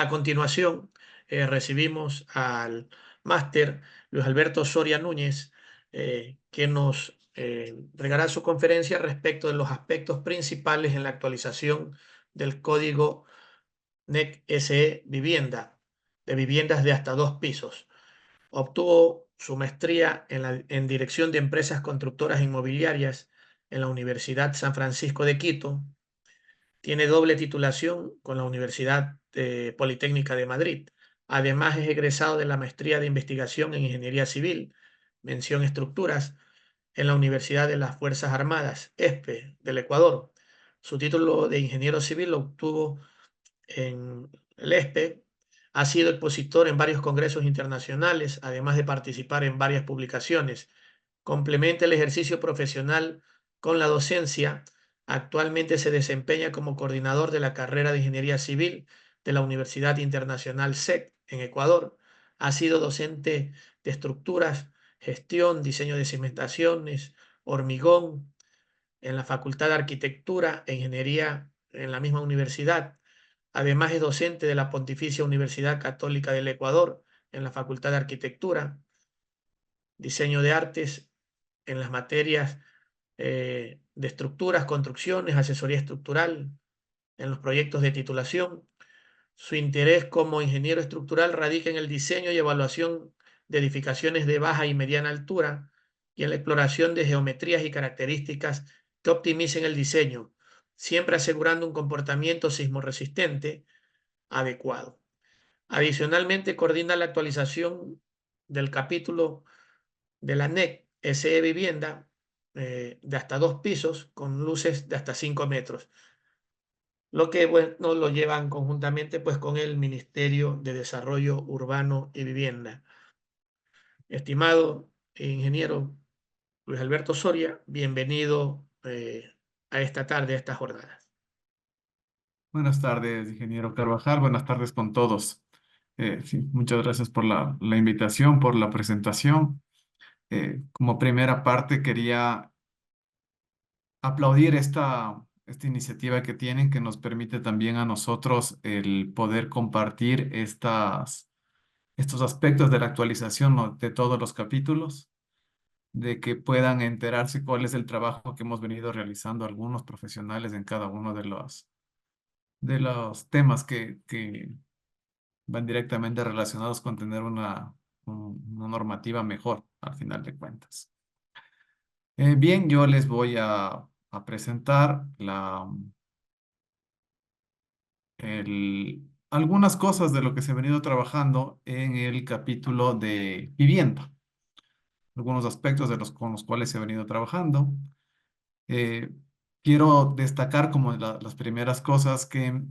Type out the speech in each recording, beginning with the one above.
A continuación, recibimos al máster Luis Alberto Soria Núñez, que nos regalará su conferencia respecto de los aspectos principales en la actualización del código NEC SE Vivienda, de viviendas de hasta 2 pisos. Obtuvo su maestría en Dirección de Empresas Constructoras Inmobiliarias en la Universidad San Francisco de Quito. Tiene doble titulación con la Universidad Politécnica de Madrid. Además, es egresado de la Maestría de Investigación en Ingeniería Civil, mención Estructuras, en la Universidad de las Fuerzas Armadas, ESPE, del Ecuador. Su título de ingeniero civil lo obtuvo en el ESPE. Ha sido expositor en varios congresos internacionales, además de participar en varias publicaciones. Complementa el ejercicio profesional con la docencia. Actualmente se desempeña como coordinador de la carrera de Ingeniería Civil de la Universidad Internacional SEC en Ecuador. Ha sido docente de estructuras, gestión, diseño de cimentaciones, hormigón en la Facultad de Arquitectura e Ingeniería en la misma universidad. Además es docente de la Pontificia Universidad Católica del Ecuador en la Facultad de Arquitectura, diseño de artes en las materias de estructuras, construcciones, asesoría estructural, en los proyectos de titulación. Su interés como ingeniero estructural radica en el diseño y evaluación de edificaciones de baja y mediana altura y en la exploración de geometrías y características que optimicen el diseño, siempre asegurando un comportamiento sismorresistente adecuado. Adicionalmente, coordina la actualización del capítulo de la NEC SE Vivienda de hasta 2 pisos con luces de hasta 5 metros, lo que bueno, lo llevan conjuntamente pues con el Ministerio de Desarrollo Urbano y Vivienda. Estimado ingeniero Luis Alberto Soria, bienvenido a esta tarde, a esta jornada. Buenas tardes, ingeniero Carvajal. Buenas tardes con todos. Sí, muchas gracias por la invitación, por la presentación. Como primera parte, quería aplaudir esta iniciativa que tienen, que nos permite también a nosotros el poder compartir estos aspectos de la actualización, ¿no?, de todos los capítulos, de que puedan enterarse cuál es el trabajo que hemos venido realizando algunos profesionales en cada uno de los temas que van directamente relacionados con tener una normativa mejor, al final de cuentas. Bien, yo les voy a presentar algunas cosas de lo que se ha venido trabajando en el capítulo de vivienda, algunos aspectos con los cuales se ha venido trabajando. Eh, Quiero destacar como las primeras cosas que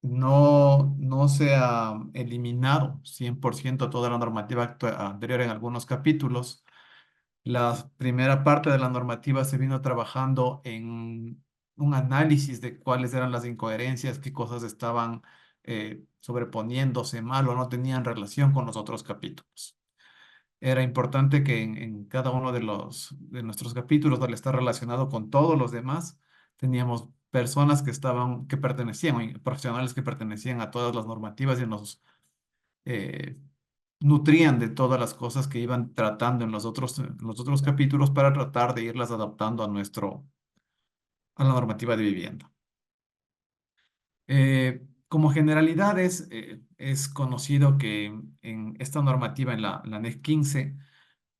no se ha eliminado 100% toda la normativa anterior en algunos capítulos. La primera parte de la normativa se vino trabajando en un análisis de cuáles eran las incoherencias, qué cosas estaban sobreponiéndose mal o no tenían relación con los otros capítulos. Era importante que en cada uno de nuestros capítulos, al estar relacionado con todos los demás, teníamos personas que pertenecían, o profesionales que pertenecían a todas las normativas y nos eh, nutrían de todas las cosas que iban tratando en los otros capítulos para tratar de irlas adaptando a la normativa de vivienda. Como generalidades, es conocido que en esta normativa, en la NEC 15,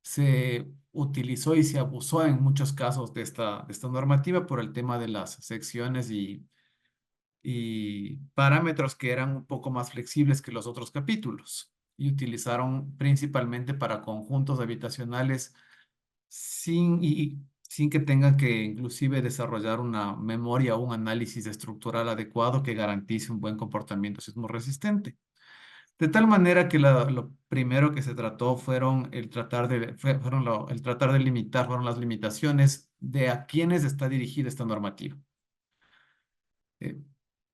se utilizó y se abusó en muchos casos de esta normativa por el tema de las secciones y parámetros que eran un poco más flexibles que los otros capítulos y utilizaron principalmente para conjuntos habitacionales sin que tengan que inclusive desarrollar una memoria o un análisis estructural adecuado que garantice un buen comportamiento sismo resistente. De tal manera que lo primero que se trató fueron las limitaciones de a quiénes está dirigida esta normativa. Eh,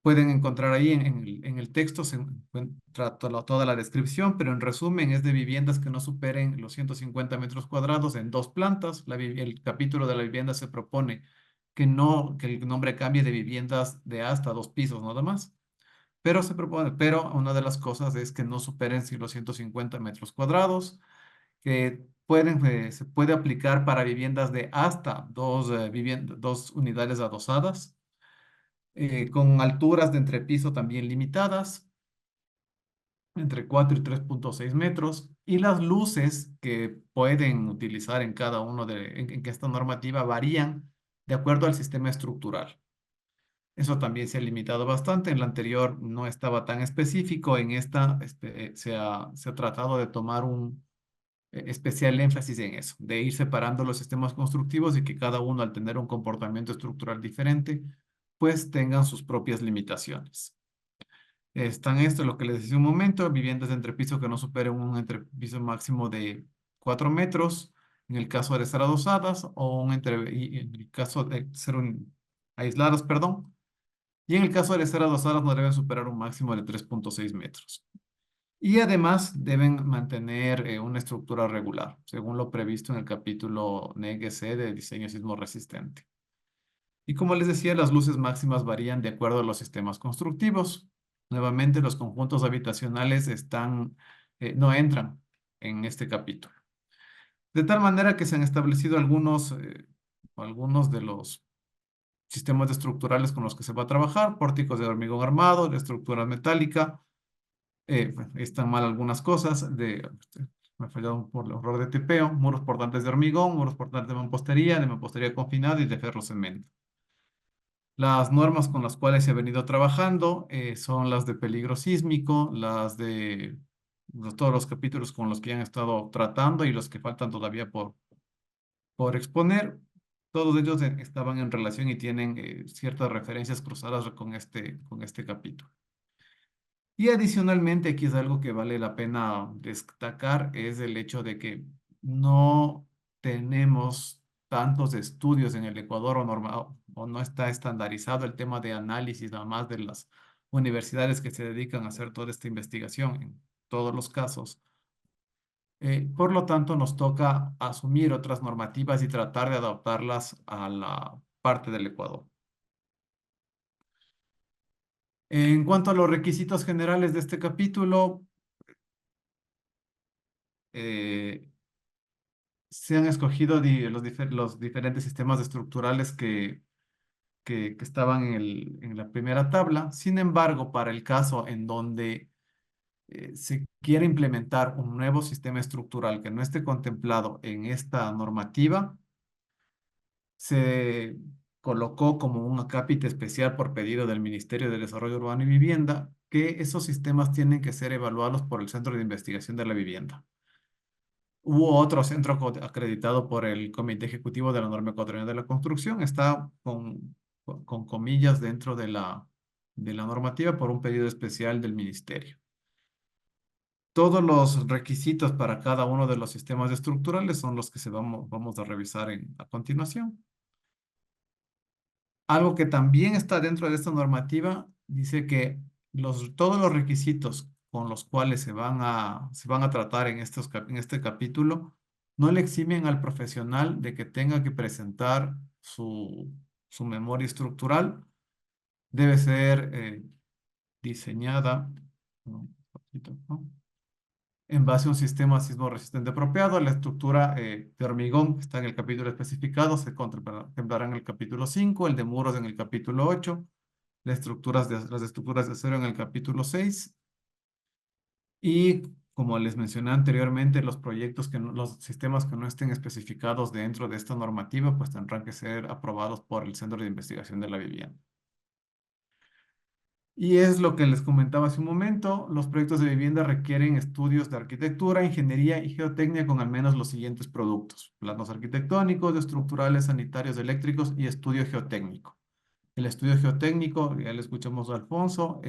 Pueden encontrar ahí en el texto, se encuentra toda la descripción, pero en resumen es de viviendas que no superen los 150 metros cuadrados en 2 plantas. El capítulo de la vivienda se propone que el nombre cambie de viviendas de hasta 2 pisos nada más, pero una de las cosas es que no superen si los 150 metros cuadrados, que pueden, se puede aplicar para viviendas de hasta dos unidades adosadas, con alturas de entrepiso también limitadas, entre 4 y 3,6 metros, y las luces que pueden utilizar en cada uno en que esta normativa varían de acuerdo al sistema estructural. Eso también se ha limitado bastante. En la anterior no estaba tan específico. En esta se ha tratado de tomar un especial énfasis en eso, de ir separando los sistemas constructivos y que cada uno, al tener un comportamiento estructural diferente, pues tengan sus propias limitaciones. Están esto, lo que les decía un momento, viviendas de entrepiso que no superen un entrepiso máximo de 4 metros, en el caso de estar adosadas, y en el caso de ser aisladas, perdón, y en el caso de ser adosadas no deben superar un máximo de 3,6 metros. Y además deben mantener una estructura regular, según lo previsto en el capítulo NEG-C de diseño sismo resistente. Y como les decía, las luces máximas varían de acuerdo a los sistemas constructivos. Nuevamente, los conjuntos habitacionales no entran en este capítulo. De tal manera que se han establecido algunos de los sistemas estructurales con los que se va a trabajar: pórticos de hormigón armado, de estructura metálica. Están mal algunas cosas, me fallaron por el error de tipeo: muros portantes de hormigón, muros portantes de mampostería confinada y de ferro cemento. Las normas con las cuales se ha venido trabajando son las de peligro sísmico, todos los capítulos con los que ya han estado tratando y los que faltan todavía por exponer. Todos ellos estaban en relación y tienen ciertas referencias cruzadas con este capítulo. Y adicionalmente, aquí es algo que vale la pena destacar, es el hecho de que no tenemos tantos estudios en el Ecuador o no está estandarizado el tema de análisis, nada más de las universidades que se dedican a hacer toda esta investigación en todos los casos. Por lo tanto, nos toca asumir otras normativas y tratar de adaptarlas a la parte del Ecuador. En cuanto a los requisitos generales de este capítulo, eh, se han escogido los diferentes sistemas estructurales que estaban en la primera tabla. Sin embargo, para el caso en donde se quiere implementar un nuevo sistema estructural que no esté contemplado en esta normativa, se colocó como un acápite especial por pedido del Ministerio de Desarrollo Urbano y Vivienda que esos sistemas tienen que ser evaluados por el Centro de Investigación de la Vivienda. Hubo otro centro acreditado por el Comité Ejecutivo de la Norma Ecuatoriana de la Construcción. Está con comillas dentro de la normativa por un pedido especial del ministerio. Todos los requisitos para cada uno de los sistemas estructurales son los que vamos a revisar a continuación. Algo que también está dentro de esta normativa dice que todos los requisitos con los cuales se van a tratar en este capítulo no le eximen al profesional de que tenga que presentar su memoria estructural. Debe ser diseñada, ¿no? Un poquito, ¿no?, en base a un sistema sismo resistente apropiado. La estructura de hormigón está en el capítulo especificado, se contemplará en el capítulo 5, el de muros en el capítulo 8, las estructuras de acero en el capítulo 6, y como les mencioné anteriormente, los sistemas que no estén especificados dentro de esta normativa, pues tendrán que ser aprobados por el Centro de Investigación de la Vivienda. Y es lo que les comentaba hace un momento: los proyectos de vivienda requieren estudios de arquitectura, ingeniería y geotecnia con al menos los siguientes productos: planos arquitectónicos, estructurales, sanitarios, eléctricos y estudio geotécnico. El estudio geotécnico, ya le escuchamos a Alfonso,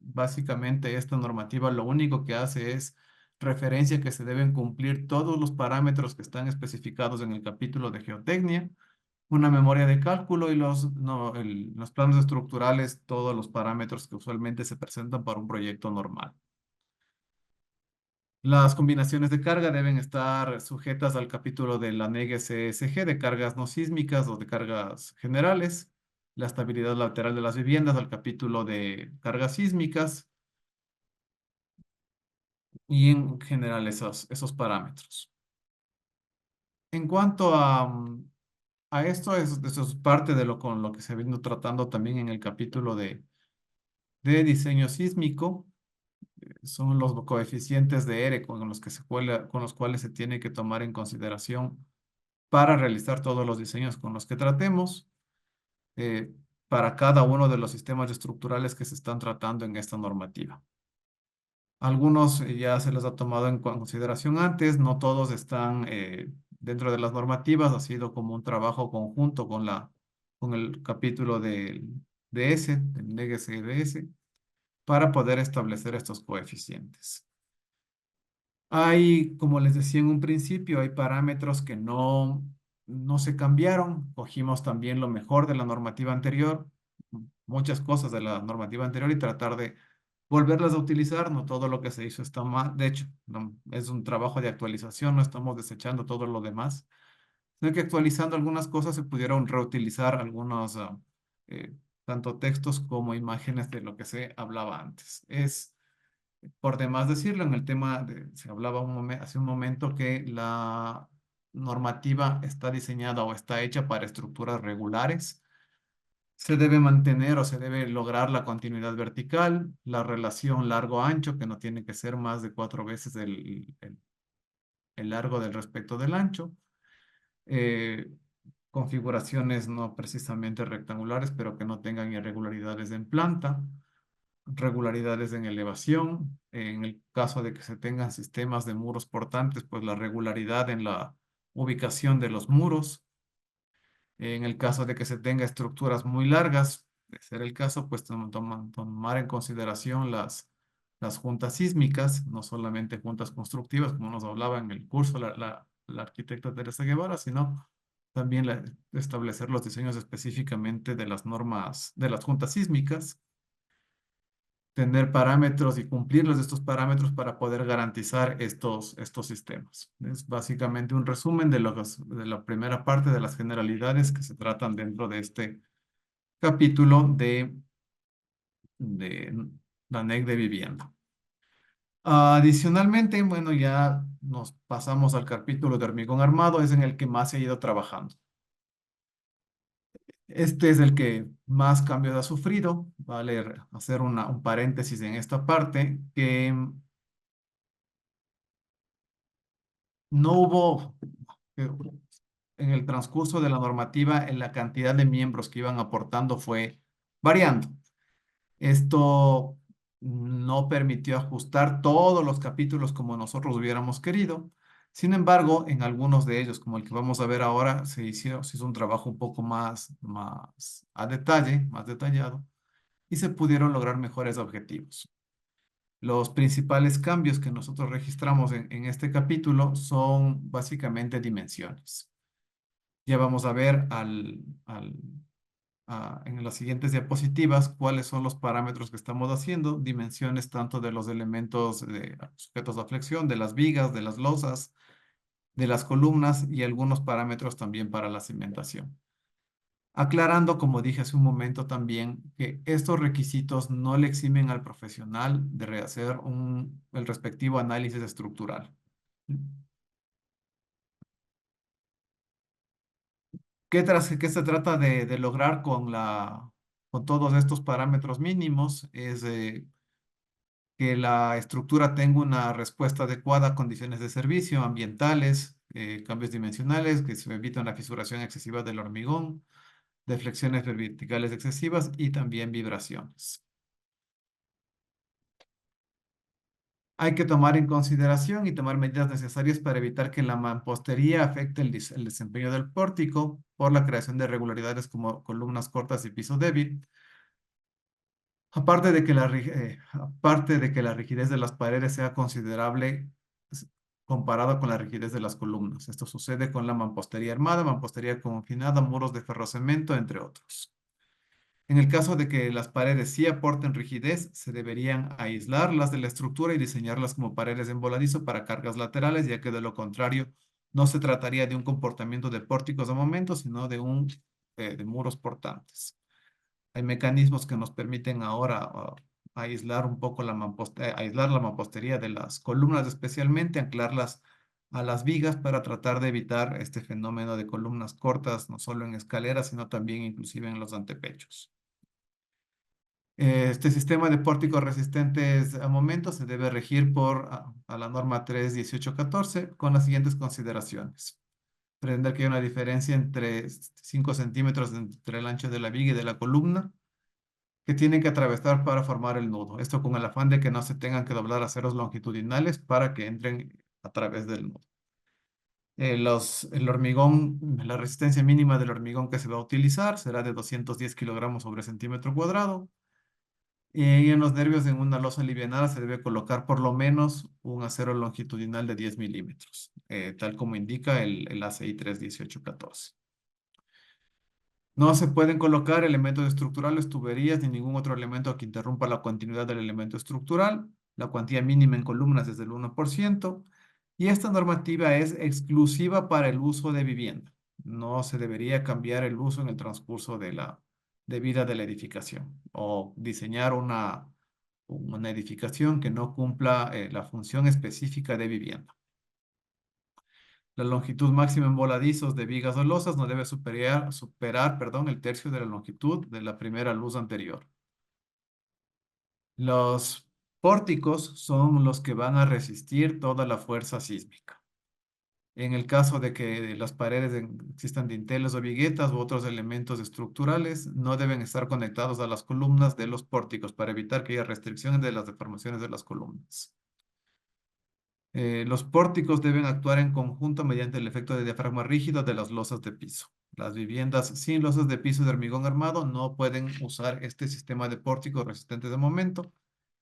básicamente esta normativa lo único que hace es referencia que se deben cumplir todos los parámetros que están especificados en el capítulo de geotecnia, una memoria de cálculo y no, los planos estructurales, todos los parámetros que usualmente se presentan para un proyecto normal. Las combinaciones de carga deben estar sujetas al capítulo de la NEG CSG de cargas no sísmicas o de cargas generales. la estabilidad lateral de las viviendas, al capítulo de cargas sísmicas y en general esos parámetros. En cuanto a esto, eso es parte de con lo que se ha venido tratando también en el capítulo de diseño sísmico. Son los coeficientes de R con los cuales se tiene que tomar en consideración para realizar todos los diseños con los que tratemos, eh, para cada uno de los sistemas estructurales que se están tratando en esta normativa. Algunos ya se los ha tomado en consideración antes, no todos están dentro de las normativas, ha sido como un trabajo conjunto con el capítulo de S, del NEGS para poder establecer estos coeficientes. Hay, como les decía en un principio, hay parámetros que no se cambiaron. Cogimos también lo mejor de la normativa anterior, muchas cosas de la normativa anterior y tratar de volverlas a utilizar. No todo lo que se hizo está mal. De hecho, es un trabajo de actualización, no estamos desechando todo lo demás, sino que actualizando algunas cosas se pudieron reutilizar algunos, eh, tanto textos como imágenes de lo que se hablaba antes. Es por demás decirlo, en el tema se hablaba hace un momento que la normativa está diseñada o está hecha para estructuras regulares. Se debe mantener o se debe lograr la continuidad vertical, la relación largo-ancho, que no tiene que ser más de 4 veces el largo del respecto del ancho. eh, Configuraciones no precisamente rectangulares, pero que no tengan irregularidades en planta, regularidades en elevación. En el caso de que se tengan sistemas de muros portantes, pues la regularidad en la ubicación de los muros. En el caso de que se tenga estructuras muy largas, de ser el caso, pues tomar en consideración las juntas sísmicas, no solamente juntas constructivas, como nos hablaba en el curso la arquitecta Teresa Guevara, sino también establecer los diseños específicamente de las normas de las juntas sísmicas, tener parámetros y cumplirlos de estos parámetros para poder garantizar estos sistemas. Es básicamente un resumen de la primera parte de las generalidades que se tratan dentro de este capítulo de la NEC de vivienda. Adicionalmente, bueno, ya nos pasamos al capítulo de hormigón armado, es en el que más he ido trabajando. Este es el que más cambios ha sufrido. Vale hacer un paréntesis en esta parte, que no hubo, eh, en el transcurso de la normativa, en la cantidad de miembros que iban aportando fue variando. Esto no permitió ajustar todos los capítulos como nosotros hubiéramos querido. Sin embargo, en algunos de ellos, como el que vamos a ver ahora, se hizo un trabajo un poco más a detalle, más detallado, y se pudieron lograr mejores objetivos. Los principales cambios que nosotros registramos en este capítulo son básicamente dimensiones. Ya vamos a ver en las siguientes diapositivas cuáles son los parámetros que estamos haciendo, dimensiones tanto de los elementos sujetos a flexión, de las vigas, de las losas, de las columnas y algunos parámetros también para la cimentación. Aclarando, como dije hace un momento también, que estos requisitos no le eximen al profesional de rehacer el respectivo análisis estructural. ¿Qué se trata de lograr con todos estos parámetros mínimos? Es que la estructura tenga una respuesta adecuada a condiciones de servicio, ambientales, cambios dimensionales, que se evite una fisuración excesiva del hormigón, deflexiones verticales excesivas y también vibraciones. Hay que tomar en consideración y tomar medidas necesarias para evitar que la mampostería afecte el desempeño del pórtico por la creación de irregularidades como columnas cortas y piso débil. Aparte de que la rigidez de las paredes sea considerable comparada con la rigidez de las columnas. Esto sucede con la mampostería armada, mampostería confinada, muros de ferrocemento, entre otros. En el caso de que las paredes sí aporten rigidez, se deberían aislarlas de la estructura y diseñarlas como paredes en voladizo para cargas laterales, ya que de lo contrario no se trataría de un comportamiento de pórticos de momento, sino de muros portantes. Hay mecanismos que nos permiten ahora aislar un poco aislar la mampostería de las columnas, especialmente anclarlas a las vigas para tratar de evitar este fenómeno de columnas cortas, no solo en escaleras, sino también inclusive en los antepechos. Este sistema de pórticos resistentes a momentos se debe regir por a la norma 31814 con las siguientes consideraciones. Pretender que hay una diferencia entre 5 centímetros entre el ancho de la viga y de la columna que tienen que atravesar para formar el nudo. Esto con el afán de que no se tengan que doblar aceros longitudinales para que entren a través del nudo. El hormigón, la resistencia mínima del hormigón que se va a utilizar será de 210 kilogramos sobre centímetro cuadrado. Y en los nervios en una losa alivianada se debe colocar por lo menos un acero longitudinal de 10 milímetros, tal como indica el ACI 31814. No se pueden colocar elementos estructurales, tuberías ni ningún otro elemento que interrumpa la continuidad del elemento estructural. La cuantía mínima en columnas es del 1%. Y esta normativa es exclusiva para el uso de vivienda. No se debería cambiar el uso en el transcurso de vida de la edificación o diseñar una edificación que no cumpla la función específica de vivienda. La longitud máxima en voladizos de vigas o losas no debe superar, el tercio de la longitud de la primera luz anterior. Los pórticos son los que van a resistir toda la fuerza sísmica. En el caso de que las paredes existan dinteles o viguetas u otros elementos estructurales, no deben estar conectados a las columnas de los pórticos para evitar que haya restricciones de las deformaciones de las columnas. Los pórticos deben actuar en conjunto mediante el efecto de diafragma rígido de las losas de piso. Las viviendas sin losas de piso de hormigón armado no pueden usar este sistema de pórticos resistentes de momento,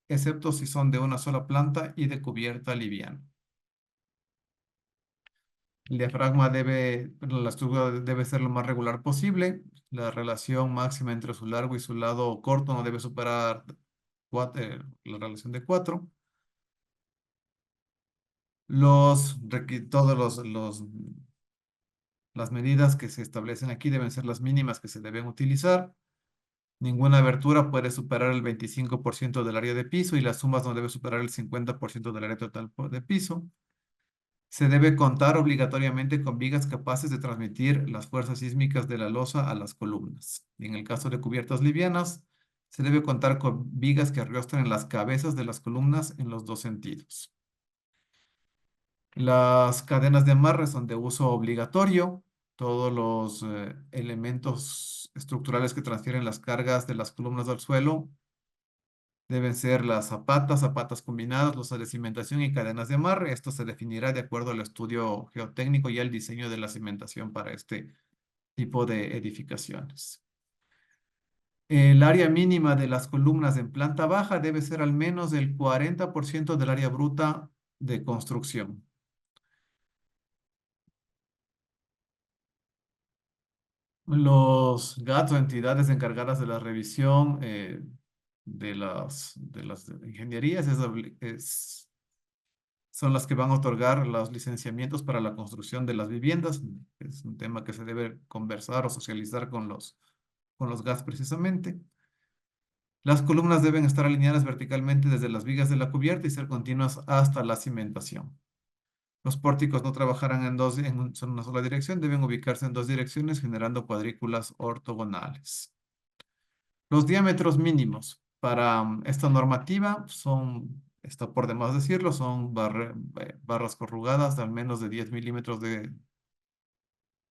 excepto si son de una sola planta y de cubierta liviana. El diafragma la estructura debe ser lo más regular posible. La relación máxima entre su largo y su lado corto no debe superar la relación de 4. Todos las medidas que se establecen aquí deben ser las mínimas que se deben utilizar. Ninguna abertura puede superar el 25% del área de piso y las sumas no deben superar el 50% del área total de piso. Se debe contar obligatoriamente con vigas capaces de transmitir las fuerzas sísmicas de la losa a las columnas. Y en el caso de cubiertas livianas, se debe contar con vigas que arrastren las cabezas de las columnas en los dos sentidos. Las cadenas de amarre son de uso obligatorio. Todos los elementos estructurales que transfieren las cargas de las columnas al suelo deben ser las zapatas combinadas, losas de cimentación y cadenas de amarre. Esto se definirá de acuerdo al estudio geotécnico y al diseño de la cimentación para este tipo de edificaciones. El área mínima de las columnas en planta baja debe ser al menos el 40% del área bruta de construcción. Los GATS o entidades encargadas de la revisión de las ingenierías son las que van a otorgar los licenciamientos para la construcción de las viviendas. Es un tema que se debe conversar o socializar con los GATS precisamente. Las columnas deben estar alineadas verticalmente desde las vigas de la cubierta y ser continuas hasta la cimentación. Los pórticos no trabajarán en una sola dirección, deben ubicarse en dos direcciones generando cuadrículas ortogonales. Los diámetros mínimos para esta normativa está por demás decirlo, son barras corrugadas de al menos de 10 milímetros de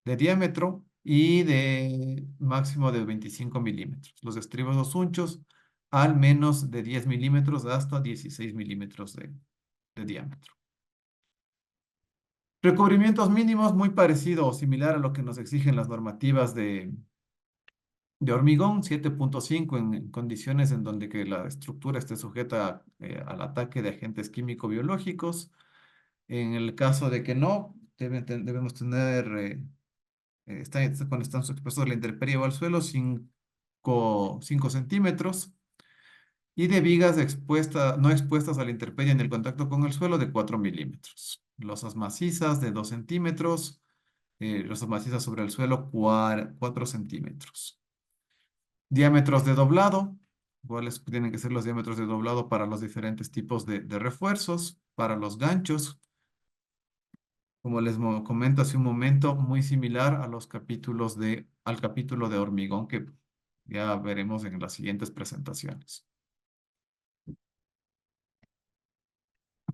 diámetro y de máximo de 25 milímetros. Los estribos o sunchos al menos de 10 milímetros hasta 16 milímetros de diámetro. Recubrimientos mínimos muy parecido o similar a lo que nos exigen las normativas de hormigón, 7.5 en condiciones en donde que la estructura esté sujeta al ataque de agentes químico-biológicos. En el caso de que no, debemos tener, cuando están expuestos a la intemperie o al suelo, 5 centímetros. Y de vigas no expuestas a la intemperie en el contacto con el suelo de 4 milímetros. Losas macizas de 2 centímetros. Losas macizas sobre el suelo 4 centímetros. Diámetros de doblado. ¿Cuáles tienen que ser los diámetros de doblado para los diferentes tipos de refuerzos? Para los ganchos, como les comento hace un momento, muy similar a los capítulos al capítulo de hormigón que ya veremos en las siguientes presentaciones.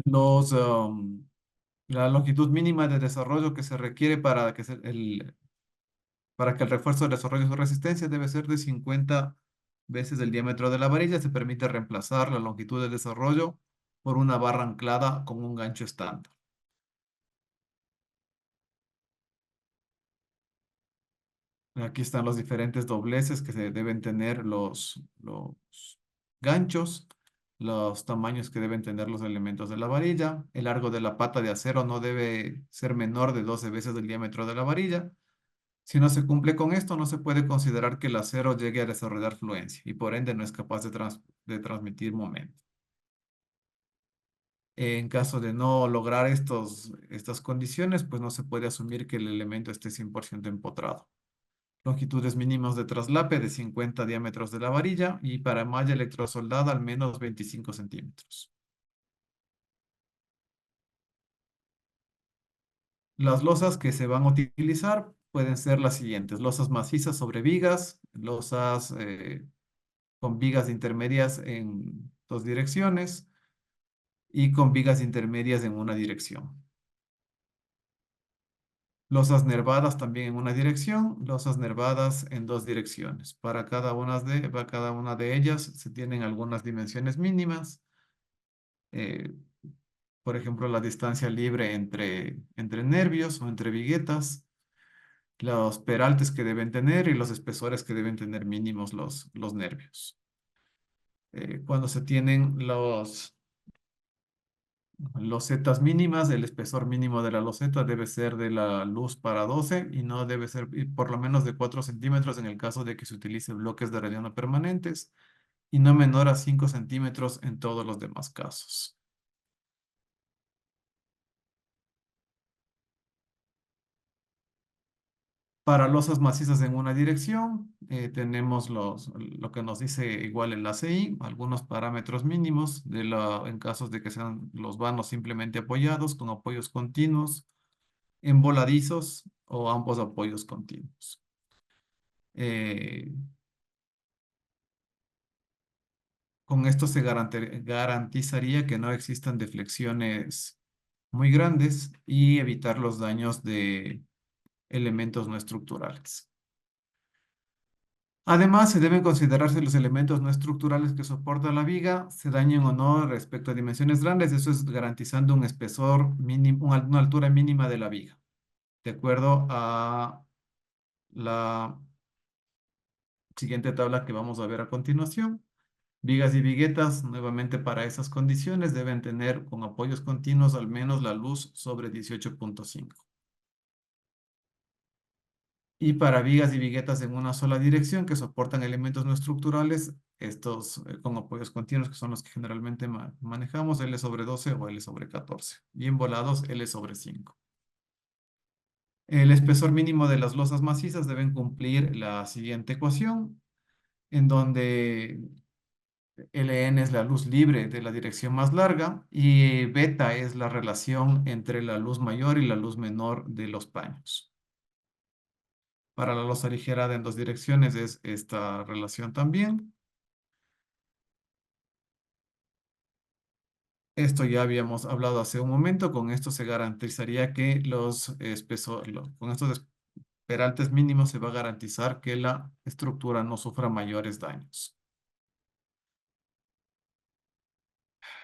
Los, la longitud mínima de desarrollo que se requiere para que el refuerzo desarrolle su resistencia debe ser de 50 veces el diámetro de la varilla. Se permite reemplazar la longitud de desarrollo por una barra anclada con un gancho estándar. Aquí están los diferentes dobleces que se deben tener los ganchos, los tamaños que deben tener los elementos de la varilla. El largo de la pata de acero no debe ser menor de 12 veces el diámetro de la varilla. Si no se cumple con esto, no se puede considerar que el acero llegue a desarrollar fluencia y por ende no es capaz de transmitir momento. En caso de no lograr estas condiciones, pues no se puede asumir que el elemento esté 100% empotrado. Longitudes mínimas de traslape de 50 diámetros de la varilla y para malla electrosoldada al menos 25 centímetros. Las losas que se van a utilizar pueden ser las siguientes: losas macizas sobre vigas, losas con vigas intermedias en dos direcciones y con vigas intermedias en una dirección. Losas nervadas también en una dirección, losas nervadas en dos direcciones. Para cada una de ellas se tienen algunas dimensiones mínimas. eh, por ejemplo, la distancia libre entre nervios o entre viguetas, los peraltes que deben tener y los espesores que deben tener mínimos los nervios. Cuando se tienen losetas mínimas, el espesor mínimo de la loseta debe ser de la luz para 12 y no debe ser por lo menos de 4 centímetros en el caso de que se utilice bloques de relleno permanentes y no menor a 5 centímetros en todos los demás casos. Para losas macizas en una dirección, tenemos lo que nos dice igual el ACI, algunos parámetros mínimos en casos de que sean los vanos simplemente apoyados con apoyos continuos, emboladizos o ambos apoyos continuos. Eh, con esto se garantizaría que no existan deflexiones muy grandes y evitar los daños de elementos no estructurales. Además, se deben considerarse los elementos no estructurales que soporta la viga, se dañen o no respecto a dimensiones grandes, eso es garantizando un espesor mínimo, una altura mínima de la viga, de acuerdo a la siguiente tabla que vamos a ver a continuación. Vigas y viguetas, nuevamente para esas condiciones, deben tener con apoyos continuos al menos la luz sobre 18.5. Y para vigas y viguetas en una sola dirección que soportan elementos no estructurales, estos con apoyos continuos que son los que generalmente manejamos, L sobre 12 o L sobre 14. Y en volados, L sobre 5. El espesor mínimo de las losas macizas deben cumplir la siguiente ecuación, en donde Ln es la luz libre de la dirección más larga y beta es la relación entre la luz mayor y la luz menor de los paños. Para la losa aligerada en dos direcciones es esta relación también. Esto ya habíamos hablado hace un momento. Con esto se garantizaría que con estos peraltes mínimos se va a garantizar que la estructura no sufra mayores daños.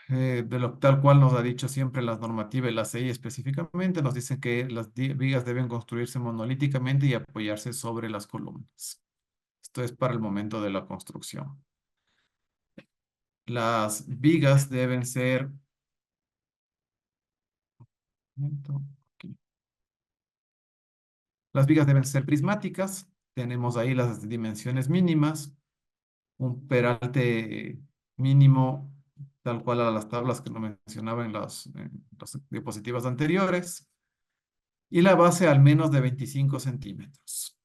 De lo tal cual nos ha dicho siempre la normativa y la CI específicamente, nos dicen que las vigas deben construirse monolíticamente y apoyarse sobre las columnas. Esto es para el momento de la construcción. Las vigas deben ser... Aquí. Las vigas deben ser prismáticas. Tenemos ahí las dimensiones mínimas. Un peralte mínimo, tal cual a las tablas que lo mencionaba en las diapositivas anteriores. Y la base al menos de 25 centímetros.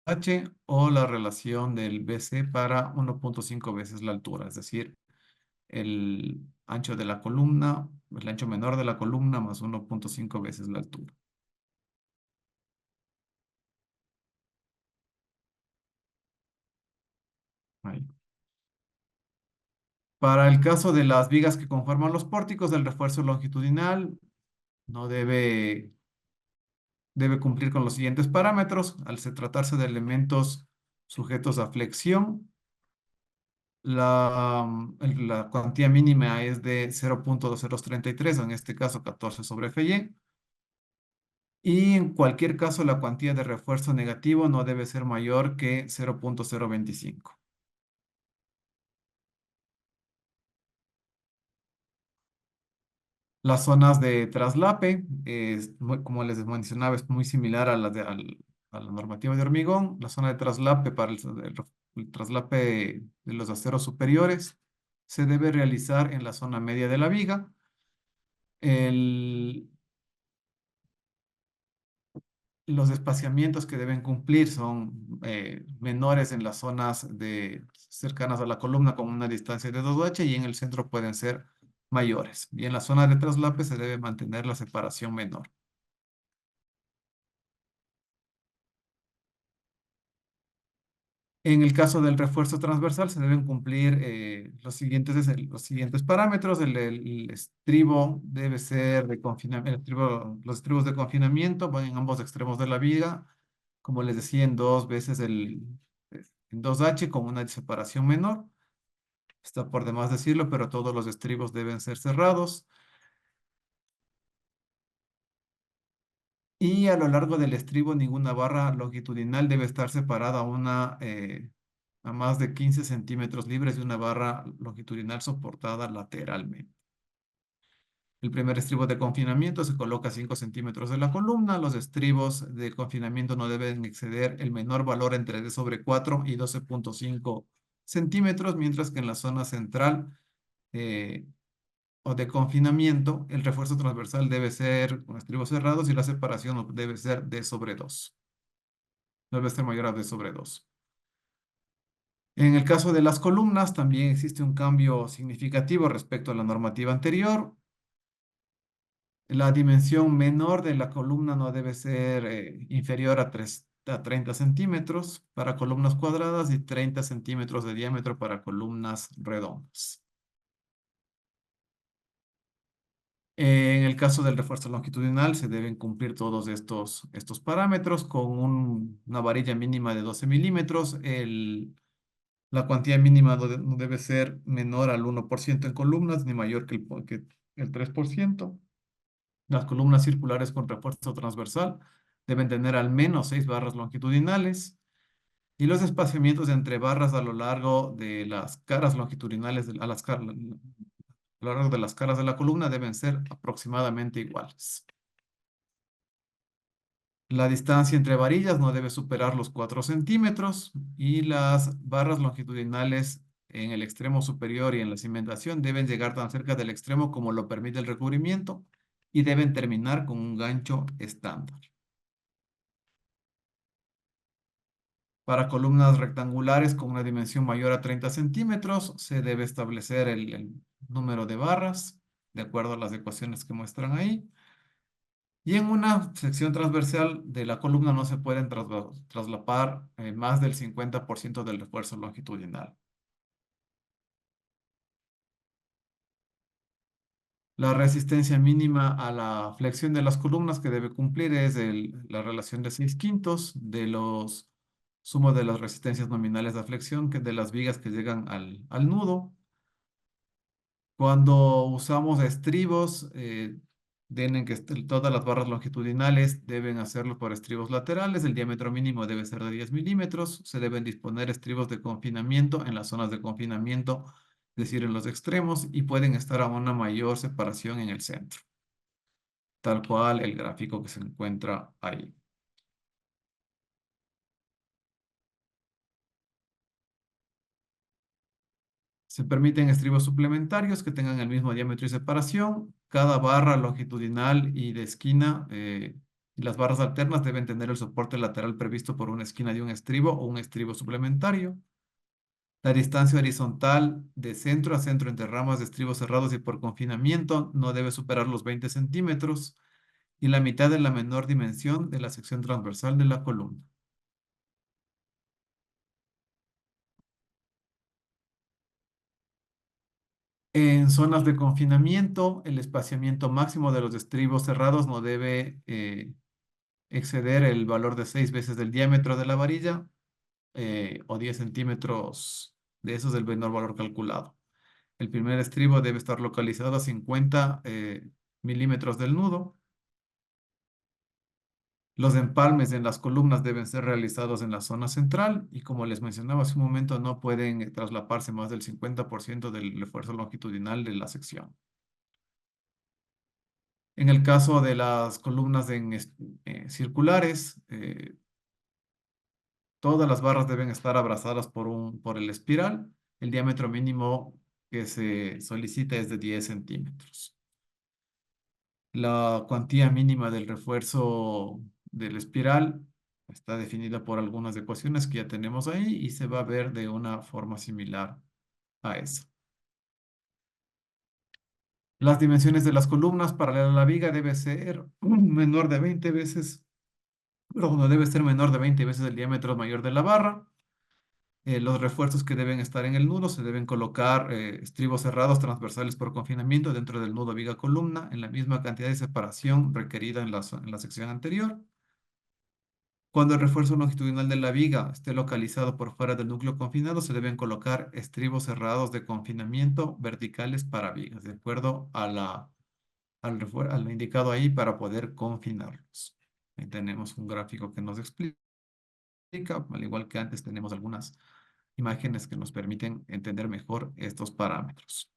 H o la relación del BC para 1.5 veces la altura, es decir, el ancho de la columna, el ancho menor de la columna más 1.5 veces la altura. Ahí. Para el caso de las vigas que conforman los pórticos, el refuerzo longitudinal no debe cumplir con los siguientes parámetros. Al tratarse de elementos sujetos a flexión, la cuantía mínima es de 0.2033, en este caso 14 sobre FY. Y en cualquier caso, la cuantía de refuerzo negativo no debe ser mayor que 0.025. Las zonas de traslape, como les mencionaba, es muy similar a a la normativa de hormigón. La zona de traslape para el traslape de los aceros superiores se debe realizar en la zona media de la viga. El, los espaciamientos que deben cumplir son menores en las zonas cercanas a la columna con una distancia de 2h y en el centro pueden ser mayores. Y en la zona de traslape se debe mantener la separación menor. En el caso del refuerzo transversal se deben cumplir los siguientes parámetros. El estribo debe ser de confinamiento. Los estribos de confinamiento van en ambos extremos de la viga, como les decía, en dos veces en 2H con una separación menor. Está por demás decirlo, pero todos los estribos deben ser cerrados. Y a lo largo del estribo, ninguna barra longitudinal debe estar separada a más de 15 centímetros libres de una barra longitudinal soportada lateralmente. El primer estribo de confinamiento se coloca a 5 centímetros de la columna. Los estribos de confinamiento no deben exceder el menor valor entre D sobre 4 y 12.5 centímetros, mientras que en la zona central eh, o de confinamiento, el refuerzo transversal debe ser con estribos cerrados y la separación no debe ser D sobre 2. No debe ser mayor a D sobre 2. En el caso de las columnas, también existe un cambio significativo respecto a la normativa anterior. La dimensión menor de la columna no debe ser inferior a 30 centímetros para columnas cuadradas y 30 centímetros de diámetro para columnas redondas. En el caso del refuerzo longitudinal se deben cumplir todos estos parámetros con una varilla mínima de 12 milímetros. La cuantía mínima no debe ser menor al 1% en columnas ni mayor que el 3%. Las columnas circulares con refuerzo transversal deben tener al menos 6 barras longitudinales y los espaciamientos entre barras a lo largo de las caras longitudinales, a lo largo de las caras de la columna deben ser aproximadamente iguales. La distancia entre varillas no debe superar los 4 centímetros y las barras longitudinales en el extremo superior y en la cimentación deben llegar tan cerca del extremo como lo permite el recubrimiento y deben terminar con un gancho estándar. Para columnas rectangulares con una dimensión mayor a 30 centímetros se debe establecer el número de barras de acuerdo a las ecuaciones que muestran ahí. Y en una sección transversal de la columna no se pueden traslapar más del 50% del refuerzo longitudinal. La resistencia mínima a la flexión de las columnas que debe cumplir es la relación de 6/5 de los sumo de las resistencias nominales de flexión que de las vigas que llegan al nudo. Cuando usamos estribos, todas las barras longitudinales deben hacerlo por estribos laterales. El diámetro mínimo debe ser de 10 milímetros. Se deben disponer estribos de confinamiento en las zonas de confinamiento, es decir, en los extremos, y pueden estar a una mayor separación en el centro, tal cual el gráfico que se encuentra ahí. Se permiten estribos suplementarios que tengan el mismo diámetro y separación. Cada barra longitudinal y de esquina Y las barras alternas deben tener el soporte lateral previsto por una esquina de un estribo o un estribo suplementario. La distancia horizontal de centro a centro entre ramas de estribos cerrados y por confinamiento no debe superar los 20 centímetros y la mitad de la menor dimensión de la sección transversal de la columna. En zonas de confinamiento, el espaciamiento máximo de los estribos cerrados no debe exceder el valor de 6 veces del diámetro de la varilla o 10 centímetros de esos del menor valor calculado. El primer estribo debe estar localizado a 50 milímetros del nudo. Los empalmes en las columnas deben ser realizados en la zona central y como les mencionaba hace un momento, no pueden traslaparse más del 50% del esfuerzo longitudinal de la sección. En el caso de las columnas circulares, todas las barras deben estar abrazadas por el espiral. El diámetro mínimo que se solicita es de 10 centímetros. La cuantía mínima del refuerzo del espiral está definida por algunas ecuaciones que ya tenemos ahí y se va a ver de una forma similar a esa. Las dimensiones de las columnas paralela a la viga debe ser menor de 20 veces, pero no debe ser menor de 20 veces el diámetro mayor de la barra. Los refuerzos que deben estar en el nudo se deben colocar estribos cerrados transversales por confinamiento dentro del nudo viga columna en la misma cantidad de separación requerida en la sección anterior. Cuando el refuerzo longitudinal de la viga esté localizado por fuera del núcleo confinado, se deben colocar estribos cerrados de confinamiento verticales para vigas, de acuerdo a a lo indicado ahí para poder confinarlos. Ahí tenemos un gráfico que nos explica, al igual que antes tenemos algunas imágenes que nos permiten entender mejor estos parámetros.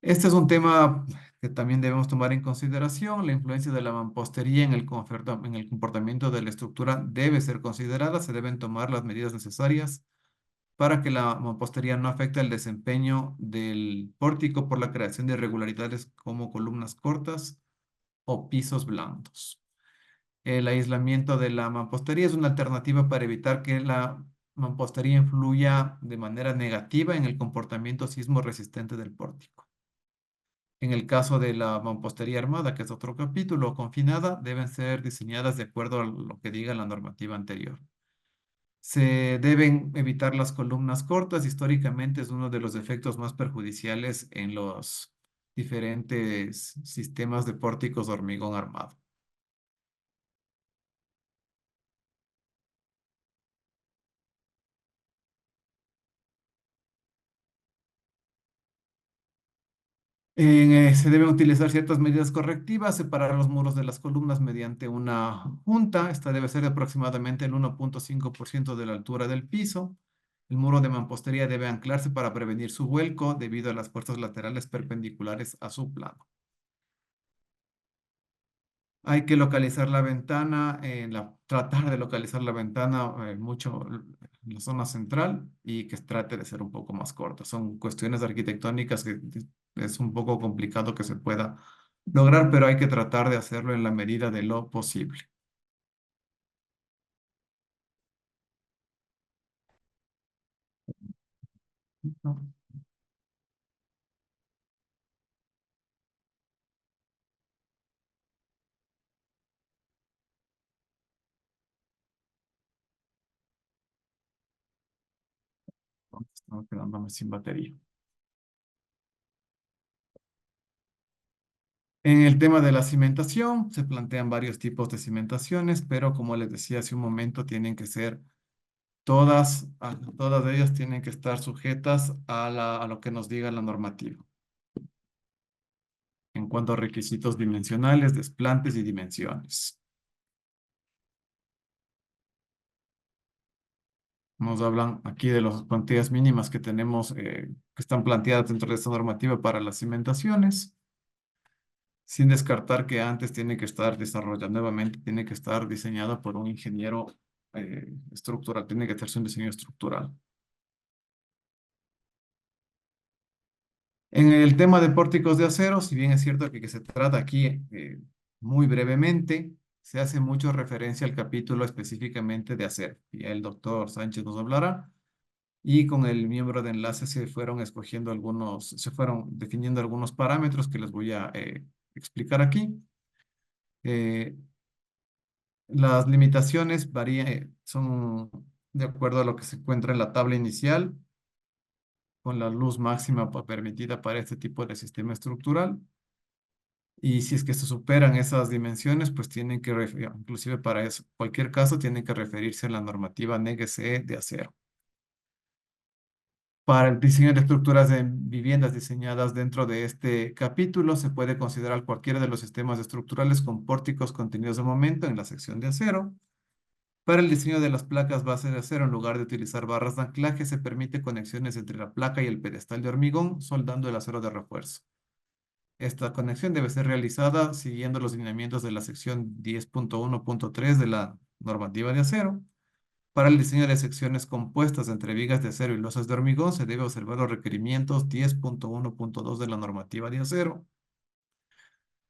Este es un tema que también debemos tomar en consideración. La influencia de la mampostería en en el comportamiento de la estructura debe ser considerada. Se deben tomar las medidas necesarias para que la mampostería no afecte el desempeño del pórtico por la creación de irregularidades como columnas cortas o pisos blandos. El aislamiento de la mampostería es una alternativa para evitar que la mampostería influya de manera negativa en el comportamiento sismo resistente del pórtico. En el caso de la mampostería armada, que es otro capítulo, confinada, deben ser diseñadas de acuerdo a lo que diga la normativa anterior. Se deben evitar las columnas cortas. Históricamente es uno de los efectos más perjudiciales en los diferentes sistemas de pórticos de hormigón armado. Se deben utilizar ciertas medidas correctivas, separar los muros de las columnas mediante una junta. Esta debe ser de aproximadamente el 1,5% de la altura del piso. El muro de mampostería debe anclarse para prevenir su vuelco debido a las fuerzas laterales perpendiculares a su plano. Hay que localizar la ventana, tratar de localizar la ventana mucho en la zona central y que trate de ser un poco más corta. Son cuestiones arquitectónicas que es un poco complicado que se pueda lograr, pero hay que tratar de hacerlo en la medida de lo posible. ¿No? Estamos quedándome sin batería. En el tema de la cimentación, se plantean varios tipos de cimentaciones, pero como les decía hace un momento, tienen que ser todas ellas tienen que estar sujetas a lo que nos diga la normativa en cuanto a requisitos dimensionales, desplantes y dimensiones. Nos hablan aquí de las cuantías mínimas que tenemos, que están planteadas dentro de esta normativa para las cimentaciones, sin descartar que antes tiene que estar desarrollado nuevamente, tiene que estar diseñado por un ingeniero estructural, tiene que hacerse un diseño estructural. En el tema de pórticos de acero, si bien es cierto que se trata aquí Muy brevemente, se hace mucho referencia al capítulo específicamente de acero. Y el doctor Sánchez nos hablará. Y con el miembro de enlace se fueron definiendo algunos parámetros que les voy a explicar aquí. Eh, las limitaciones son de acuerdo a lo que se encuentra en la tabla inicial, con la luz máxima permitida para este tipo de sistema estructural. Y si es que se superan esas dimensiones, pues tienen que, inclusive para eso, cualquier caso, tienen que referirse a la normativa NEG-SE de acero. Para el diseño de estructuras de viviendas diseñadas dentro de este capítulo, se puede considerar cualquiera de los sistemas estructurales con pórticos contenidos de momento en la sección de acero. Para el diseño de las placas base de acero, en lugar de utilizar barras de anclaje, se permite conexiones entre la placa y el pedestal de hormigón, soldando el acero de refuerzo. Esta conexión debe ser realizada siguiendo los lineamientos de la sección 10.1.3 de la normativa de acero. Para el diseño de secciones compuestas entre vigas de acero y losas de hormigón, se debe observar los requerimientos 10.1.2 de la normativa de acero.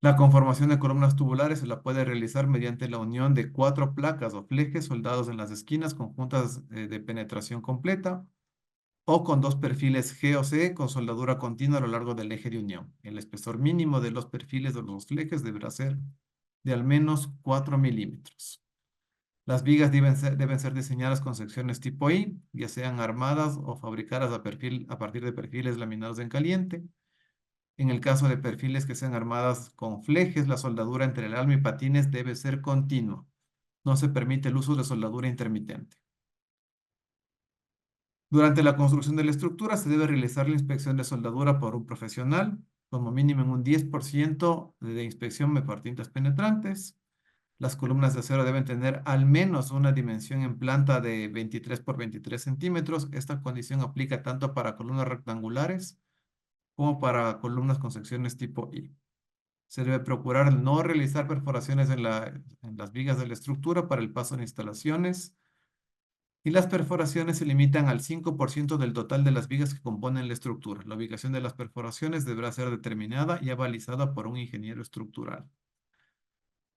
La conformación de columnas tubulares se la puede realizar mediante la unión de 4 placas o flejes soldados en las esquinas con juntas de penetración completa o con 2 perfiles G o C con soldadura continua a lo largo del eje de unión. El espesor mínimo de los perfiles de los flejes deberá ser de al menos 4 milímetros. Las vigas deben ser diseñadas con secciones tipo I, ya sean armadas o fabricadas a partir de perfiles laminados en caliente. En el caso de perfiles que sean armadas con flejes, la soldadura entre el alma y patines debe ser continua. No se permite el uso de soldadura intermitente. Durante la construcción de la estructura se debe realizar la inspección de soldadura por un profesional, como mínimo en un 10% de inspección por tintas penetrantes. Las columnas de acero deben tener al menos una dimensión en planta de 23 por 23 centímetros. Esta condición aplica tanto para columnas rectangulares como para columnas con secciones tipo I. Se debe procurar no realizar perforaciones en las vigas de la estructura para el paso de instalaciones y las perforaciones se limitan al 5% del total de las vigas que componen la estructura. La ubicación de las perforaciones deberá ser determinada y avalizada por un ingeniero estructural.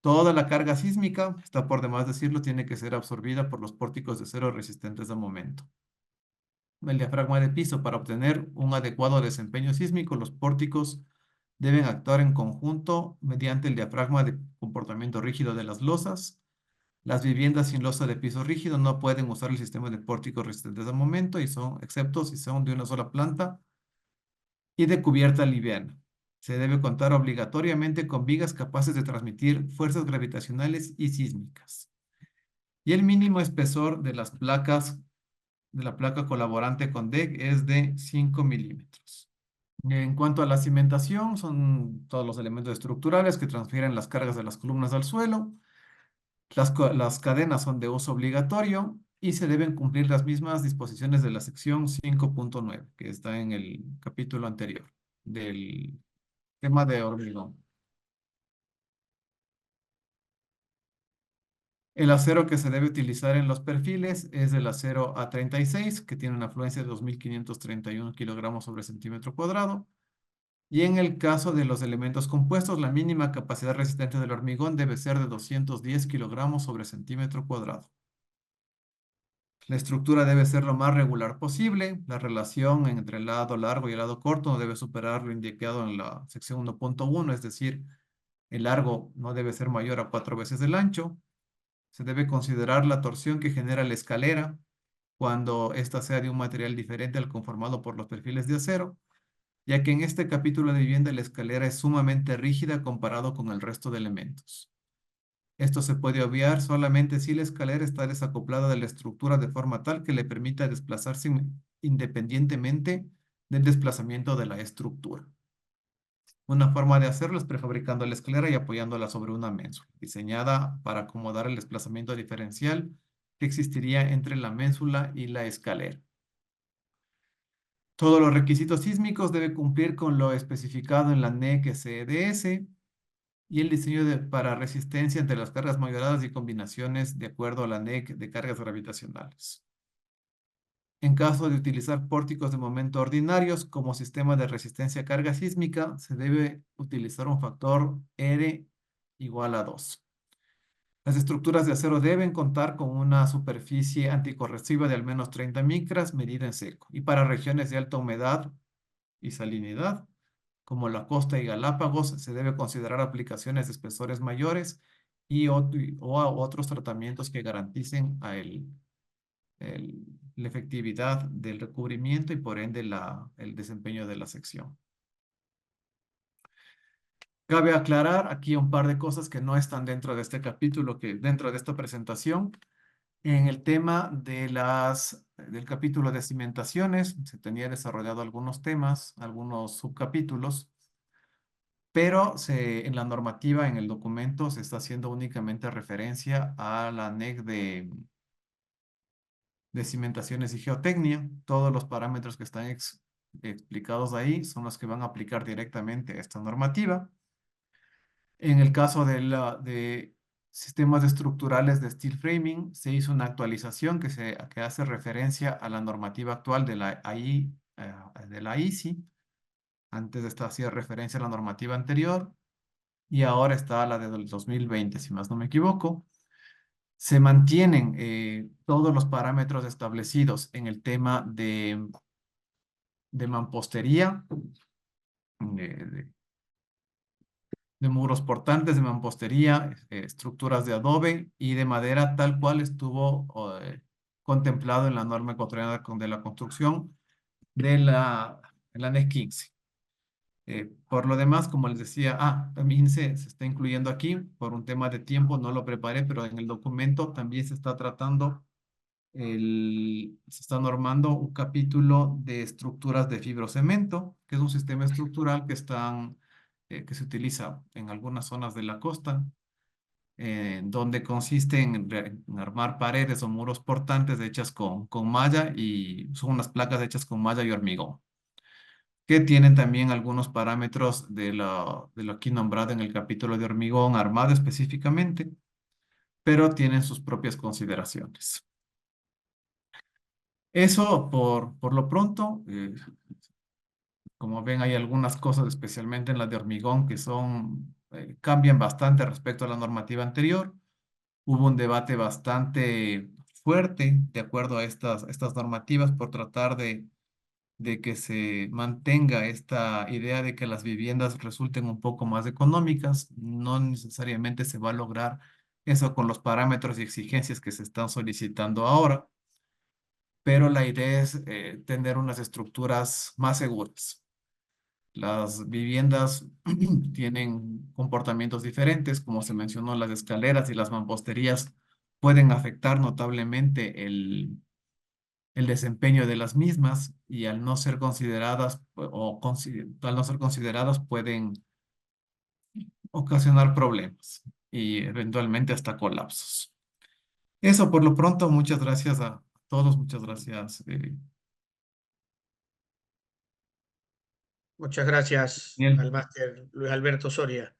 Toda la carga sísmica, está por demás decirlo, tiene que ser absorbida por los pórticos de acero resistentes de momento. El diafragma de piso, para obtener un adecuado desempeño sísmico, los pórticos deben actuar en conjunto mediante el diafragma de comportamiento rígido de las losas. Las viviendas sin losa de piso rígido no pueden usar el sistema de pórticos resistentes de momento, excepto si son de una sola planta y de cubierta liviana. Se debe contar obligatoriamente con vigas capaces de transmitir fuerzas gravitacionales y sísmicas. Y el mínimo espesor de las placas, de la placa colaborante con DEC es de 5 milímetros. En cuanto a la cimentación, son todos los elementos estructurales que transfieren las cargas de las columnas al suelo. Las cadenas son de uso obligatorio y se deben cumplir las mismas disposiciones de la sección 5.9, que está en el capítulo anterior del tema de hormigón. El acero que se debe utilizar en los perfiles es el acero A36, que tiene una afluencia de 2.531 kilogramos sobre centímetro cuadrado. Y en el caso de los elementos compuestos, la mínima capacidad resistente del hormigón debe ser de 210 kilogramos sobre centímetro cuadrado. La estructura debe ser lo más regular posible. La relación entre el lado largo y el lado corto no debe superar lo indicado en la sección 1.1, es decir, el largo no debe ser mayor a 4 veces el ancho. Se debe considerar la torsión que genera la escalera cuando ésta sea de un material diferente al conformado por los perfiles de acero, ya que en este capítulo de vivienda la escalera es sumamente rígida comparado con el resto de elementos. Esto se puede obviar solamente si la escalera está desacoplada de la estructura de forma tal que le permita desplazarse independientemente del desplazamiento de la estructura. Una forma de hacerlo es prefabricando la escalera y apoyándola sobre una ménsula, diseñada para acomodar el desplazamiento diferencial que existiría entre la ménsula y la escalera. Todos los requisitos sísmicos debe cumplir con lo especificado en la NEC CDS y el diseño para resistencia entre las cargas mayoradas y combinaciones de acuerdo a la NEC de cargas gravitacionales. En caso de utilizar pórticos de momento ordinarios como sistema de resistencia a carga sísmica, se debe utilizar un factor R igual a 2. Las estructuras de acero deben contar con una superficie anticorrosiva de al menos 30 micras medida en seco. Y para regiones de alta humedad y salinidad, como la costa y Galápagos, se debe considerar aplicaciones de espesores mayores o a otros tratamientos que garanticen la efectividad del recubrimiento y por ende el desempeño de la sección. Cabe aclarar aquí un par de cosas que no están dentro de este capítulo, que dentro de esta presentación. En el tema del capítulo de cimentaciones, se tenía desarrollado algunos temas, algunos subcapítulos, pero en la normativa, en el documento, se está haciendo únicamente referencia a la NEC de cimentaciones y geotecnia. Todos los parámetros que están explicados ahí son los que van a aplicar directamente a esta normativa. En el caso de sistemas estructurales de steel framing, se hizo una actualización que hace referencia a la normativa actual de la de la ISI. Antes de esta hacía referencia a la normativa anterior y ahora está la del 2020, si más no me equivoco. Se mantienen todos los parámetros establecidos en el tema de mampostería, de, de- de muros portantes de mampostería, estructuras de adobe y de madera, tal cual estuvo contemplado en la norma ecuatoriana de la construcción de la NEC 15. Por lo demás, como les decía, también se está incluyendo aquí, por un tema de tiempo, no lo preparé, pero en el documento también se está tratando, se está normando un capítulo de estructuras de fibrocemento, que es un sistema estructural que se utiliza en algunas zonas de la costa, donde consiste en armar paredes o muros portantes hechas con malla y son unas placas hechas con malla y hormigón que tienen también algunos parámetros de lo aquí nombrado en el capítulo de hormigón armado específicamente, pero tienen sus propias consideraciones. Eso por lo pronto. Como ven, hay algunas cosas, especialmente en la de hormigón, que cambian bastante respecto a la normativa anterior. Hubo un debate bastante fuerte de acuerdo a estas normativas por tratar de que se mantenga esta idea de que las viviendas resulten un poco más económicas. No necesariamente se va a lograr eso con los parámetros y exigencias que se están solicitando ahora, pero la idea es tener unas estructuras más seguras. Las viviendas tienen comportamientos diferentes, como se mencionó, las escaleras y las mamposterías pueden afectar notablemente el desempeño de las mismas y al no ser consideradas al no ser consideradas pueden ocasionar problemas y eventualmente hasta colapsos. Eso por lo pronto, muchas gracias a todos, muchas gracias. Muchas gracias Daniel. al máster Luis Alberto Soria.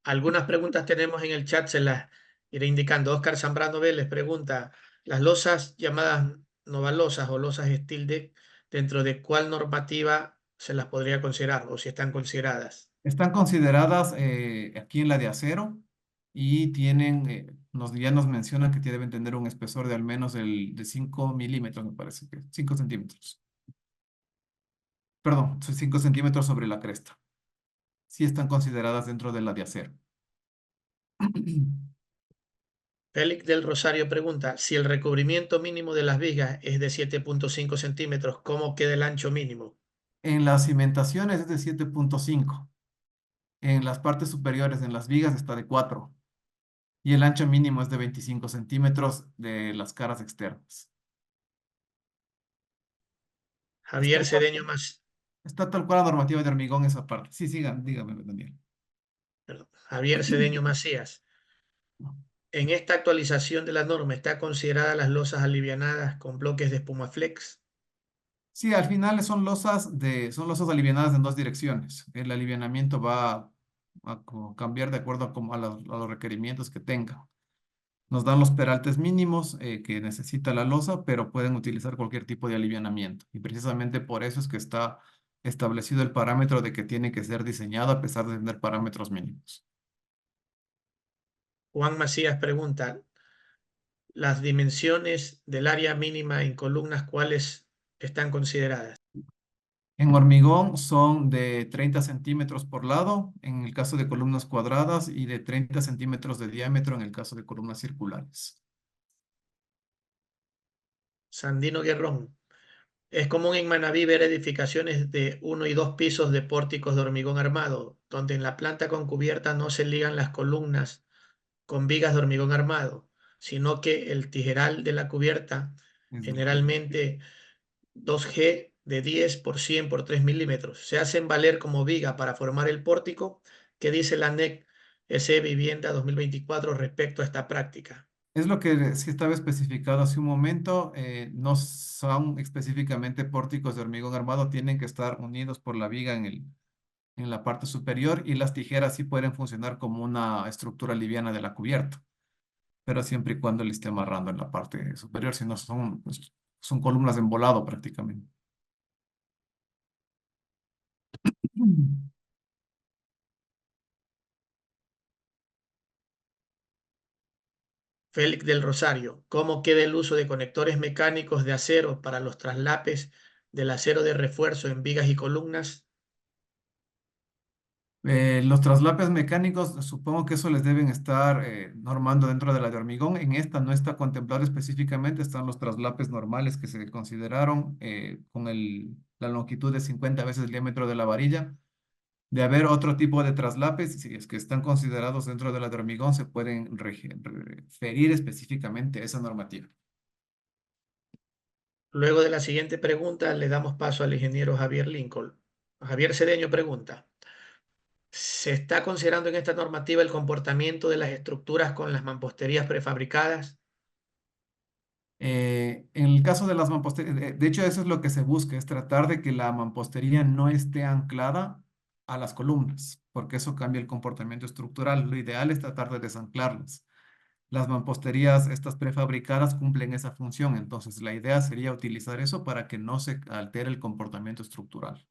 Algunas preguntas tenemos en el chat, se las iré indicando. Oscar Zambrano Vélez pregunta, las losas llamadas novalosas o losas steel deck, ¿dentro de cuál normativa se las podría considerar o si están consideradas? Están consideradas aquí en la de acero y ya nos mencionan que deben tener un espesor de al menos de 5 milímetros, me parece que 5 centímetros. Perdón, 5 centímetros sobre la cresta. Sí están consideradas dentro de la de acero. Félix del Rosario pregunta, si el recubrimiento mínimo de las vigas es de 7,5 centímetros, ¿cómo queda el ancho mínimo? En las cimentaciones es de 7,5. En las partes superiores, en las vigas, está de 4. Y el ancho mínimo es de 25 centímetros de las caras externas. Está Javier igual, Cedeño Mas- está tal cual la normativa de hormigón esa parte. Sí, dígame, Daniel. perdón, Javier Cedeño Macías. En esta actualización de la norma está considerada las losas alivianadas con bloques de espuma flex. Sí, al final son losas alivianadas en dos direcciones. El alivianamiento va a cambiar de acuerdo a los requerimientos que tenga. Nos dan los peraltes mínimos que necesita la losa, pero pueden utilizar cualquier tipo de alivianamiento. Y precisamente por eso es que está establecido el parámetro de que tiene que ser diseñado a pesar de tener parámetros mínimos. Juan Macías pregunta, las dimensiones del área mínima en columnas, ¿cuáles están consideradas? En hormigón son de 30 centímetros por lado, en el caso de columnas cuadradas, y de 30 centímetros de diámetro en el caso de columnas circulares. Sandino Guerrón. Es común en Manabí ver edificaciones de uno y dos pisos de pórticos de hormigón armado, donde en la planta con cubierta no se ligan las columnas con vigas de hormigón armado, sino que el tijeral de la cubierta, Es lo que... generalmente 2G de 10 por 100 por 3 milímetros, se hacen valer como viga para formar el pórtico. ¿Qué dice la NEC SE Vivienda 2024 respecto a esta práctica? Es lo que sí estaba especificado hace un momento. No son específicamente pórticos de hormigón armado, tienen que estar unidos por la viga en la parte superior, y las tijeras sí pueden funcionar como una estructura liviana de la cubierta, pero siempre y cuando le esté amarrando en la parte superior, si no son, pues, son columnas de embolado prácticamente. Mm. Félix del Rosario, ¿cómo queda el uso de conectores mecánicos de acero para los traslapes del acero de refuerzo en vigas y columnas? Los traslapes mecánicos, supongo que eso les deben estar normando dentro de la de hormigón. En esta no está contemplado específicamente, están los traslapes normales que se consideraron con la longitud de 50 veces el diámetro de la varilla. De haber otro tipo de traslapes, si es que están considerados dentro de la de hormigón, se pueden referir específicamente a esa normativa. Luego de la siguiente pregunta, le damos paso al ingeniero Javier Lincoln. Javier Cedeño pregunta, ¿se está considerando en esta normativa el comportamiento de las estructuras con las mamposterías prefabricadas? En el caso de las mamposterías, de hecho eso es lo que se busca, es tratar de que la mampostería no esté anclada a las columnas, porque eso cambia el comportamiento estructural. Lo ideal es tratar de desanclarlas. Las mamposterías, estas prefabricadas, cumplen esa función, entonces la idea sería utilizar eso para que no se altere el comportamiento estructural.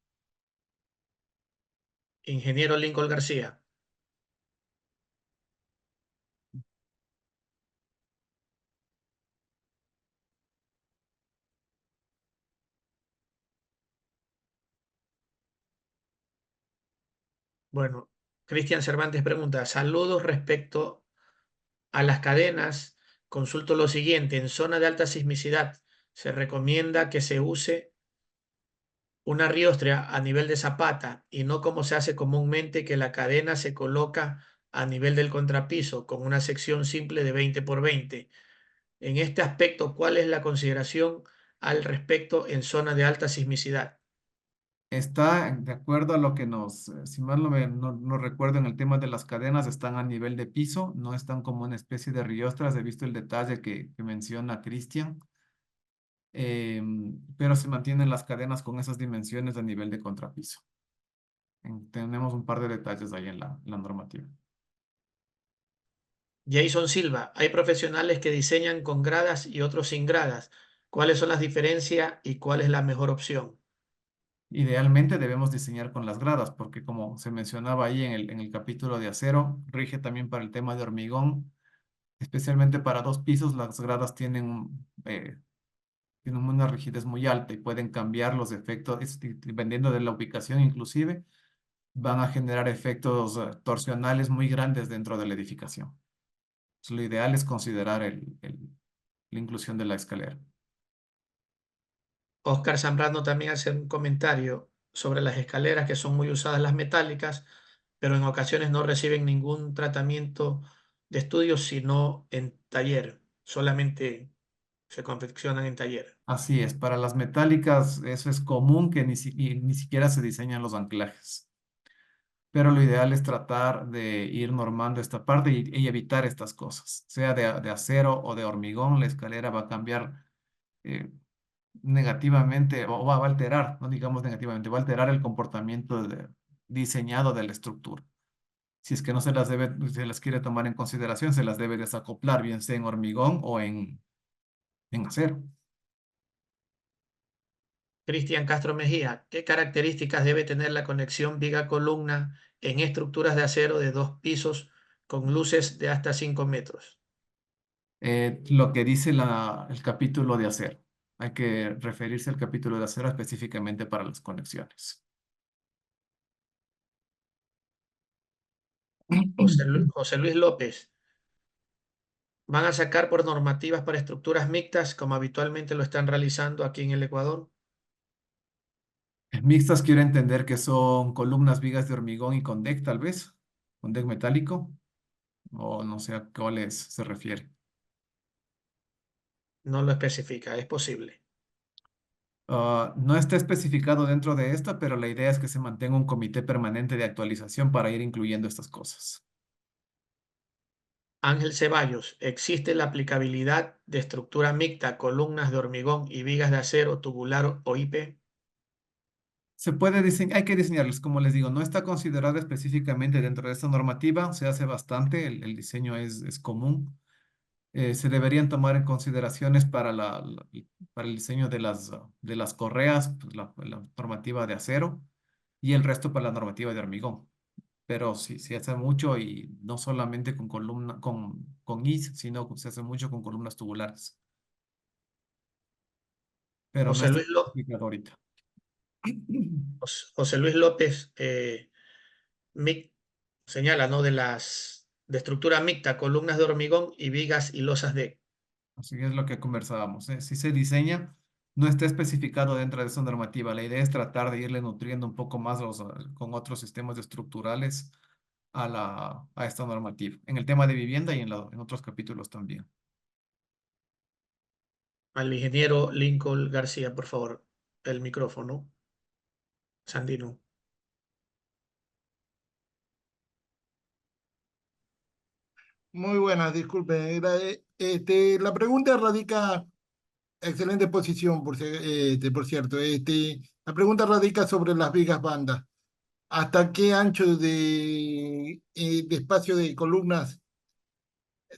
Ingeniero Lincoln García. Bueno, Cristian Cervantes pregunta, saludos respecto a las cadenas. Consulto lo siguiente, en zona de alta sismicidad, se recomienda que se use una riostria a nivel de zapata y no como se hace comúnmente que la cadena se coloca a nivel del contrapiso con una sección simple de 20 por 20. En este aspecto, ¿cuál es la consideración al respecto en zona de alta sismicidad? Está de acuerdo a lo que nos, si mal no recuerdo, en el tema de las cadenas, están a nivel de piso, no están como una especie de riostras. He visto el detalle que menciona Cristian, pero se mantienen las cadenas con esas dimensiones a nivel de contrapiso. Tenemos un par de detalles ahí en la normativa. Jason Silva, hay profesionales que diseñan con gradas y otros sin gradas. ¿Cuáles son las diferencias y cuál es la mejor opción? Idealmente debemos diseñar con las gradas, porque como se mencionaba ahí en el capítulo de acero, rige también para el tema de hormigón, especialmente para dos pisos. Las gradas tienen una rigidez muy alta y pueden cambiar los efectos, dependiendo de la ubicación inclusive, van a generar efectos torsionales muy grandes dentro de la edificación. Entonces, lo ideal es considerar la inclusión de la escalera. Oscar Zambrano también hace un comentario sobre las escaleras que son muy usadas las metálicas, pero en ocasiones no reciben ningún tratamiento de estudio, sino en taller. Solamente se confeccionan en taller. Así es, para las metálicas eso es común que ni siquiera se diseñan los anclajes, pero lo ideal es tratar de ir normando esta parte y evitar estas cosas, sea de acero o de hormigón. La escalera va a cambiar eh, negativamente, o va a alterar, no digamos negativamente, va a alterar el comportamiento diseñado de la estructura. Si es que no se las quiere tomar en consideración, se las debe desacoplar, bien sea en hormigón o en acero. Cristian Castro Mejía, ¿qué características debe tener la conexión viga-columna en estructuras de acero de dos pisos con luces de hasta 5 metros. Lo que dice el capítulo de acero. Hay que referirse al capítulo de acero específicamente para las conexiones. José Luis López, ¿van a sacar por normativas para estructuras mixtas como habitualmente lo están realizando aquí en el Ecuador? Mixtas quiero entender que son columnas, vigas de hormigón y con deck, tal vez. Con deck metálico. O no sé a cuáles se refiere. No lo especifica, es posible. No está especificado dentro de esta, pero la idea es que se mantenga un comité permanente de actualización para ir incluyendo estas cosas. Ángel Ceballos, ¿existe la aplicabilidad de estructura mixta, columnas de hormigón y vigas de acero tubular o IP? Se puede diseñar, hay que diseñarlos, como les digo, no está considerado específicamente dentro de esta normativa, se hace bastante, el diseño es común. Se deberían tomar en consideraciones para para el diseño de las correas, pues, la normativa de acero y el resto para la normativa de hormigón. Pero sí, se hace mucho y no solamente con con IS, sino que se hace mucho con columnas tubulares, pero no José está Luis, especificado ahorita. José Luis López señala, ¿no? De estructura mixta, columnas de hormigón y vigas y losas de. Así es lo que conversábamos, ¿eh? Si se diseña, no está especificado dentro de esa normativa. La idea es tratar de irle nutriendo un poco más con otros sistemas estructurales a esta normativa. En el tema de vivienda y en otros capítulos también. Al ingeniero Lincoln García, por favor, el micrófono. Sandino. Muy buenas, disculpe. La pregunta radica, excelente posición, por cierto. La pregunta radica sobre las vigas bandas. ¿Hasta qué ancho de espacio de columnas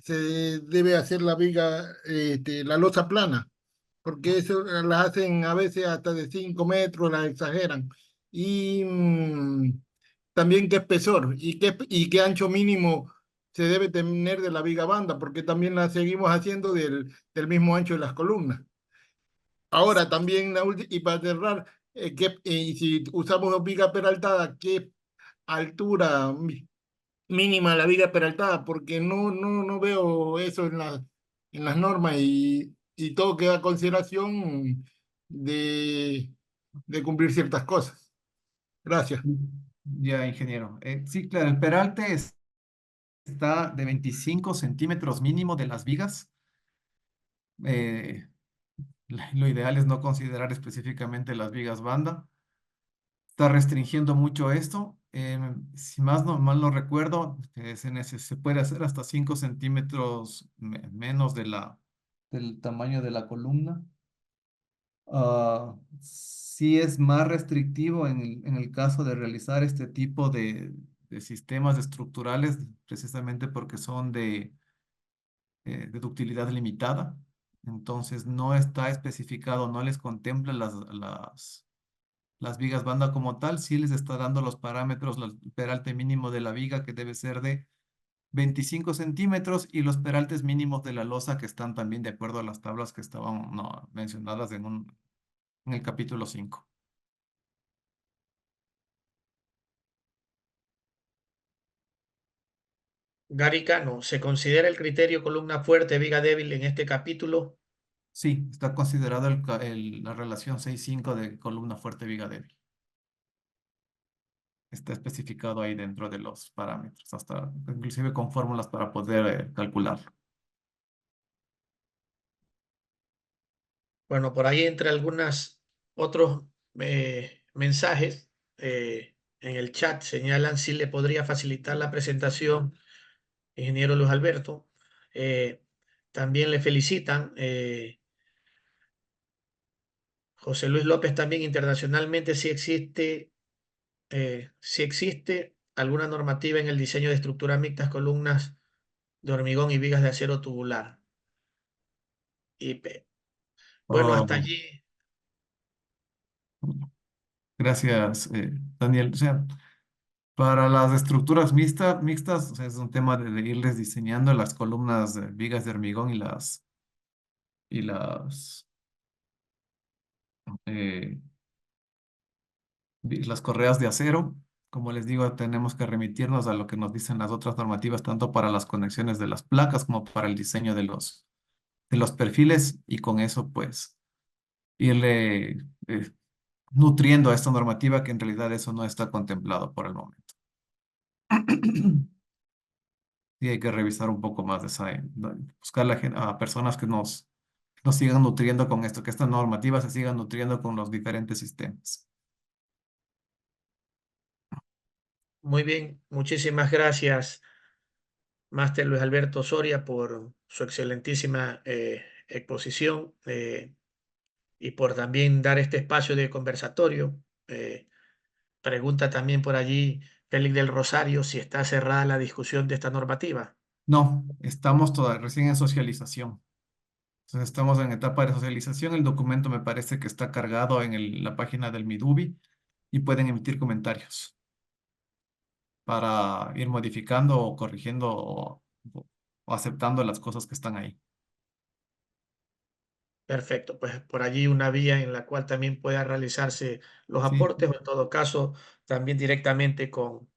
se debe hacer la viga, la losa plana? Porque eso las hacen a veces hasta de 5 metros, las exageran. Y también qué espesor y qué ancho mínimo se debe tener de la viga banda, porque también la seguimos haciendo del mismo ancho de las columnas. Ahora también, y para cerrar, y si usamos viga peraltada, ¿qué altura mínima la viga peraltada? Porque no veo eso en las normas y todo queda a consideración de, de cumplir ciertas cosas. Gracias. Ya, ingeniero. Sí, claro, el peralte está de 25 centímetros mínimo de las vigas. Eh, lo ideal es no considerar específicamente las vigas banda. Está restringiendo mucho esto. Si más no mal no recuerdo, se puede hacer hasta 5 centímetros menos del tamaño de la columna. Sí es más restrictivo en el caso de realizar este tipo de sistemas estructurales, precisamente porque son de ductilidad limitada. Entonces no está especificado, no les contempla las vigas banda como tal, sí les está dando los parámetros, el peralte mínimo de la viga que debe ser de 25 centímetros y los peraltes mínimos de la losa que están también de acuerdo a las tablas que estaban no, mencionadas en el capítulo 5. Gary Cano, ¿se considera el criterio columna fuerte, viga débil en este capítulo? Sí, está considerado la relación 6-5 de columna fuerte viga débil. Está especificado ahí dentro de los parámetros, hasta inclusive con fórmulas para poder calcularlo. Bueno, por ahí entre algunos otros mensajes en el chat señalan si le podría facilitar la presentación, ingeniero Luis Alberto. Eh, También le felicitan. José Luis López también internacionalmente si existe alguna normativa en el diseño de estructuras mixtas, columnas de hormigón y vigas de acero tubular. IP. Bueno, hasta Oh, allí. gracias, Daniel. O sea, Para las estructuras mixtas, o sea, es un tema de irles diseñando las columnas de vigas de hormigón y eh, las correas de acero. Como les digo, tenemos que remitirnos a lo que nos dicen las otras normativas, tanto para las conexiones de las placas como para el diseño de los perfiles, y con eso, pues, irle nutriendo a esta normativa, que en realidad eso no está contemplado por el momento. Y hay que revisar un poco más de esa, buscar a personas que nos sigan nutriendo con esto, que esta normativa se siga nutriendo con los diferentes sistemas. Muy bien, muchísimas gracias, Máster Luis Alberto Soria, por su excelentísima exposición y por también dar este espacio de conversatorio. Pregunta también por allí Félix del Rosario si está cerrada la discusión de esta normativa. No, estamos todavía recién en socialización. Entonces estamos en etapa de socialización. El documento me parece que está cargado en la página del Midubi, y pueden emitir comentarios para ir modificando o corrigiendo o aceptando las cosas que están ahí. Perfecto, pues por allí una vía en la cual también pueda realizarse los Sí. aportes o en todo caso también directamente con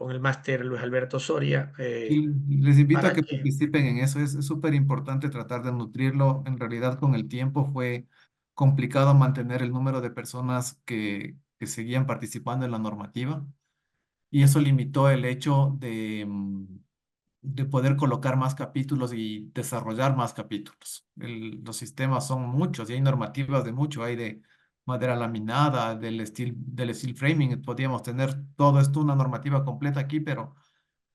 el máster Luis Alberto Soria Y les invito a para que que, participen en eso. Es súper importante tratar de nutrirlo. En realidad, con el tiempo fue complicado mantener el número de personas que seguían participando en la normativa, y eso limitó el hecho de poder colocar más capítulos y desarrollar más capítulos. Los sistemas son muchos y hay normativas de mucho. Hay de madera laminada, del steel framing. Podríamos tener todo esto, una normativa completa aquí, pero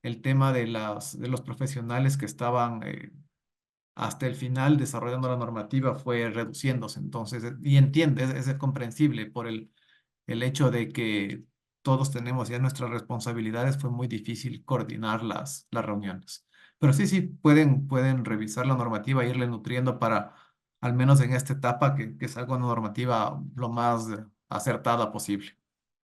el tema de los profesionales que estaban hasta el final desarrollando la normativa fue reduciéndose. Entonces, y entiende, es comprensible por el hecho de que todos tenemos ya nuestras responsabilidades. Fue muy difícil coordinar las reuniones. Pero sí, sí, pueden revisar la normativa e irle nutriendo para, al menos en esta etapa, que salga una normativa lo más acertada posible.